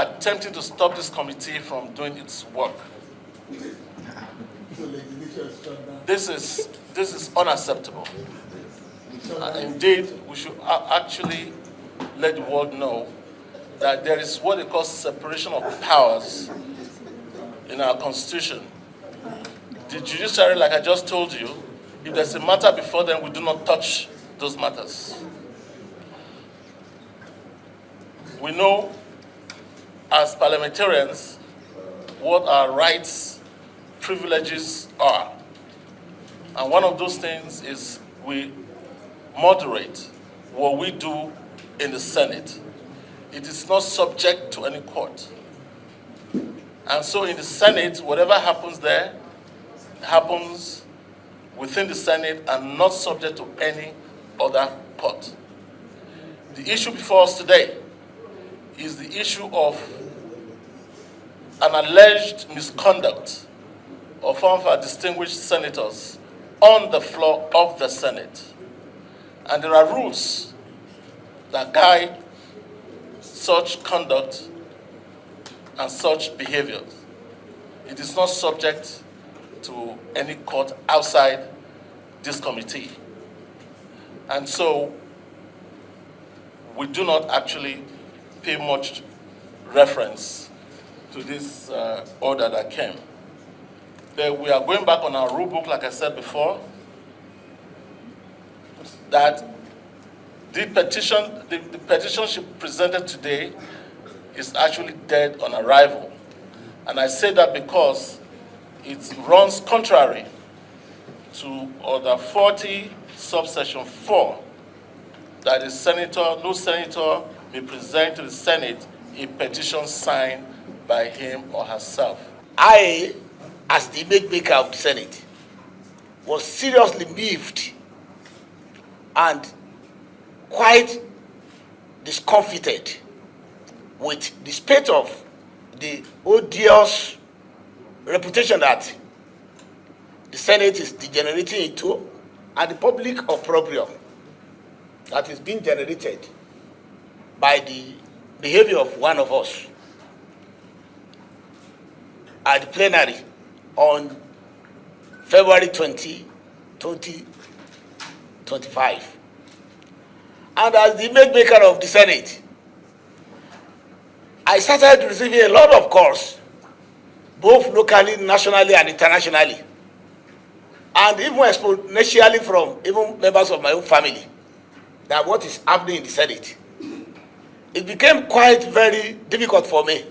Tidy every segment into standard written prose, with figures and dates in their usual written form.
attempting to stop this committee from doing its work. This is unacceptable. Indeed, we should actually let the world know that there is what they call separation of powers in our Constitution. The judiciary, like I just told you, if there's a matter before them, we do not touch those matters. We know as parliamentarians what our rights, privileges are. And one of those things is we moderate what we do in the Senate. It is not subject to any court. And so in the Senate, whatever happens there happens within the Senate and not subject to any other court. The issue before us today is the issue of an alleged misconduct of one of our distinguished senators on the floor of the Senate. And there are rules that guide such conduct and such behaviors. It is not subject to any court outside this committee. And so we do not actually pay much reference to this order that came. We are going back on our rulebook, like I said before, that the petition she presented today is actually dead on arrival. And I say that because it runs contrary to Order 40, subsection 4, that no senator may present to the Senate a petition signed by him or herself. I, as the image maker of the Senate, was seriously miffed and quite discomfited with the state of the odious reputation that the Senate is degenerating into and the public opprobrium that is being generated by the behavior of one of us at the plenary on February 20, 2025. And as the image maker of the Senate, I started receiving a lot of calls, both locally, nationally, and internationally, and even exponentially from even members of my own family, that what is happening in the Senate. It became quite very difficult for me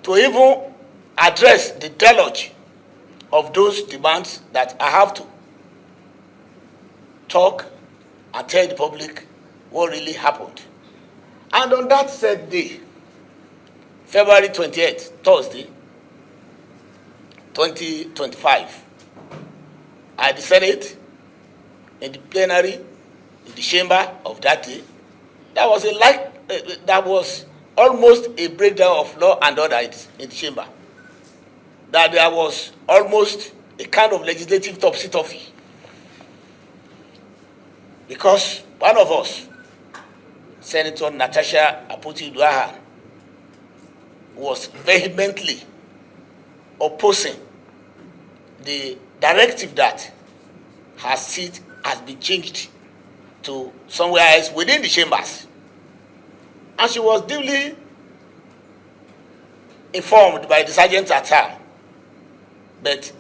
to even address the deluge of those demands that I have to talk and tell the public what really happened. And on that said day, February 28th, Thursday, 2025, at the Senate, in the plenary, in the chamber of that day, that was almost a breakdown of law and order in the chamber. That there was almost a kind of legislative topsy-turvy. Because one of us, Senator Natasha Akpoti-Uduaghan, was vehemently opposing the directive that her seat has been changed to somewhere else within the chambers. And she was duly informed by the sergeant at her, but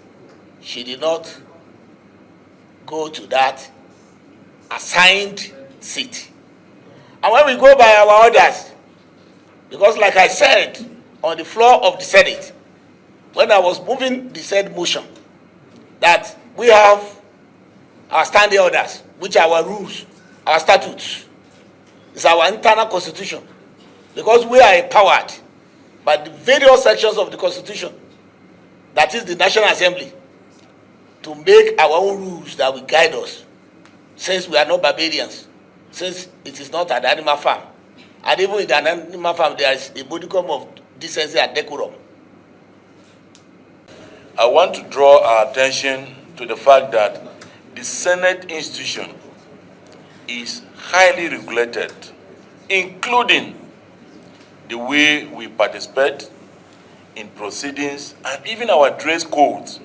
she did not go to that assigned seat. And when we go by our orders, because like I said on the floor of the Senate, when I was moving the said motion, that we have our standing orders, which are our rules, our statutes. It's our internal constitution. Because we are empowered by the various sections of the Constitution, that is the National Assembly, to make our own rules that will guide us, since we are not barbarians, since it is not an animal farm. And even in an animal farm, there is a modicum of decency and decorum. I want to draw our attention to the fact that the Senate institution is highly regulated, including the way we participate in proceedings, and even our dress codes.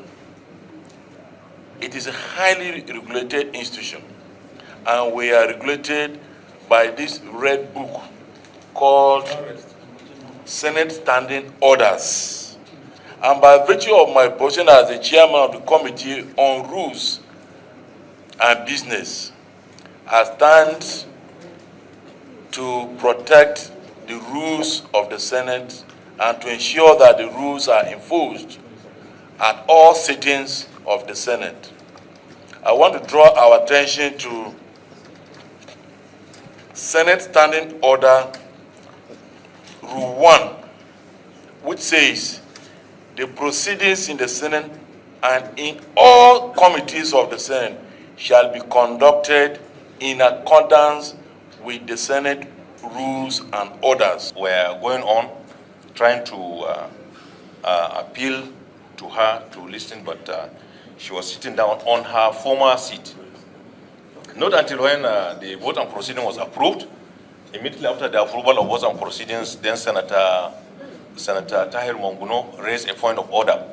It is a highly regulated institution, and we are regulated by this red book called Senate Standing Orders. And by virtue of my position as the chairman of the Committee on Rules and Business, I stand to protect the rules of the Senate and to ensure that the rules are enforced at all sittings of the Senate. I want to draw our attention to Senate Standing Order Rule 1, which says the proceedings in the Senate and in all committees of the Senate shall be conducted in accordance with the Senate rules and orders. We're going on trying to appeal to her to listen, but she was sitting down on her former seat. Not until when the vote and proceeding was approved, immediately after the approval of votes and proceedings, then Senator Tahir Monguno raised a point of order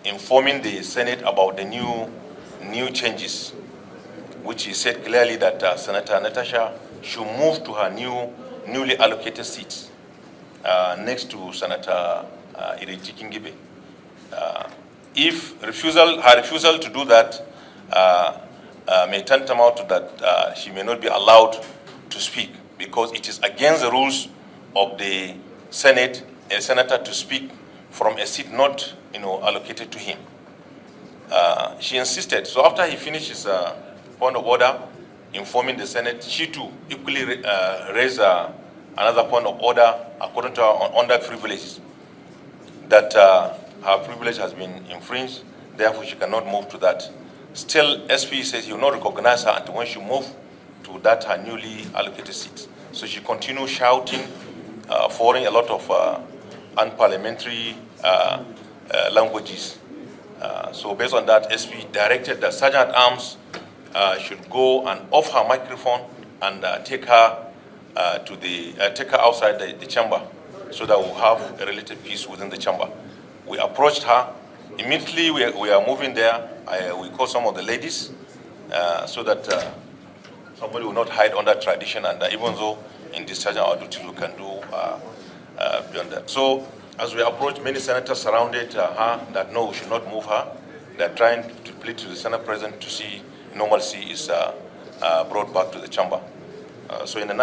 informing the Senate about the new changes, which he said clearly that Senator Natasha should move to her newly allocated seat next to Senator Ireti Kingibe. If her refusal to do that may tantamount to that she may not be allowed to speak, because it is against the rules of the Senate a senator to speak from a seat not allocated to him. She insisted. So after he finished his point of order informing the Senate, she too equally raised another point of order according to her under privileges, that her privilege has been infringed, therefore she cannot move to that. Still, SP says he will not recognize her until when she moves to that her newly allocated seat. So she continues shouting, following a lot of unparliamentary languages. So based on that, SP directed that Sergeant at Arms should go and off her microphone and take her outside the chamber, so that we'll have a relative peace within the chamber. We approached her. Immediately we are moving there. We call some of the ladies so that somebody will not hide under tradition, and even though in discharging our duties we can do beyond that. So as we approached, many senators surrounded her that no, we should not move her. They're trying to plead to the Senate President to see normalcy is brought back to the chamber. So in the